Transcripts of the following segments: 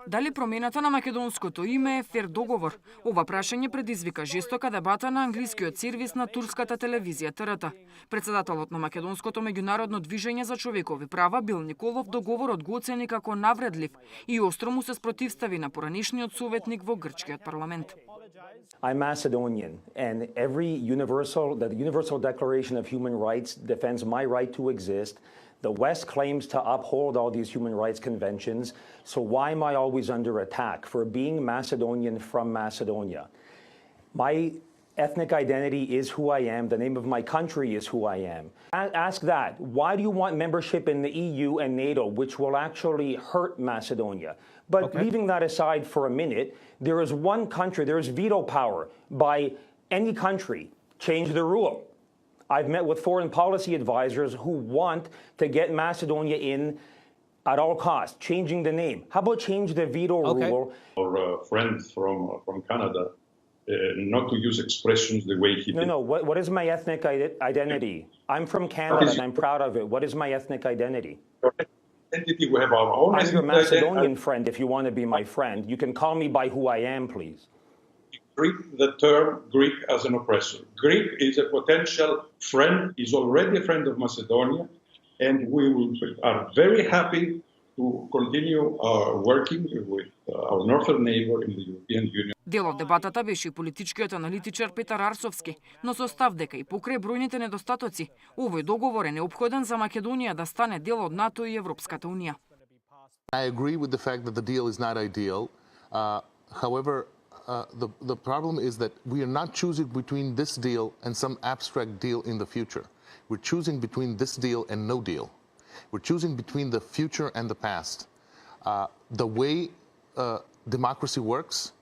Дали промената на македонското име е фер договор? Ова прашање предизвика жестока дебата на англискиот сервис на турската телевизија ТРТ. Председателот на македонското меѓународно движење за човекови права Бил Николов договорот го оцени како навредлив и остро му се спротивстави на поранишниот советник во грчкиот парламент. I'm Macedonian, and the Universal Declaration of Human Rights defends my right to exist. The West claims to uphold all these human rights conventions, so why am I always under attack for being Macedonian from Macedonia? My ethnic identity is who I am. The name of my country is who I am. Ask that. Why do you want membership in the EU and NATO, which will actually hurt Macedonia? But leaving that aside for a minute, there is one country, there is veto power by any country. Change the rule. I've met with foreign policy advisors who want to get Macedonia in at all costs, changing the name. How about change the veto rule? Our friend from Canada, not to use expressions the way he did. No. What is my ethnic identity? I'm from Canada and I'm proud of it. What is my ethnic identity? We have our own. I'm your Macedonian friend if you want to be my friend. You can call me by who I am, please. Treat the term Greek as an oppressor. Greek is a potential friend, is already a friend of Macedonia, and we are very happy to continue working with our northern neighbor in the European Union. Дел од дебатата беше и политичкиот аналитичар Петар Арсовски, но со став дека и покрај бројните недостатоци, овој договор е неопходен за Македонија да стане дел од НАТО и Европската унија. I agree with the fact that the deal is not ideal. However, the problem is that we are not choosing between this deal and some abstract deal in the future. We're choosing between this deal and no deal. We're choosing between the future and the past. The way democracy works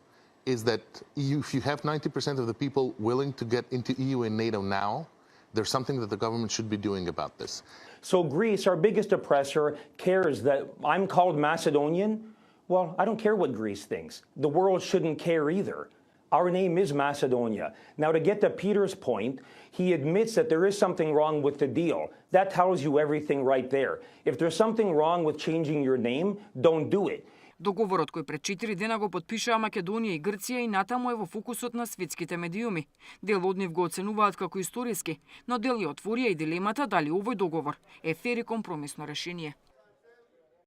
is that if you have 90% of the people willing to get into EU and NATO now, there's something that the government should be doing about this. So Greece, our biggest oppressor, cares that I'm called Macedonian. Well, I don't care what Greece thinks. The world shouldn't care either. Our name is Macedonia. Now, to get to Peter's point, he admits that there is something wrong with the deal. That tells you everything right there. If there's something wrong with changing your name, don't do it. Договорот кој пред 4 дена го потпишаа Македонија и Грција и натаму е во фокусот на светските медиуми. Дел од нив го оценуваат како историски, но дел ја отворија и дилемата дали овој договор е фер и компромисно решение.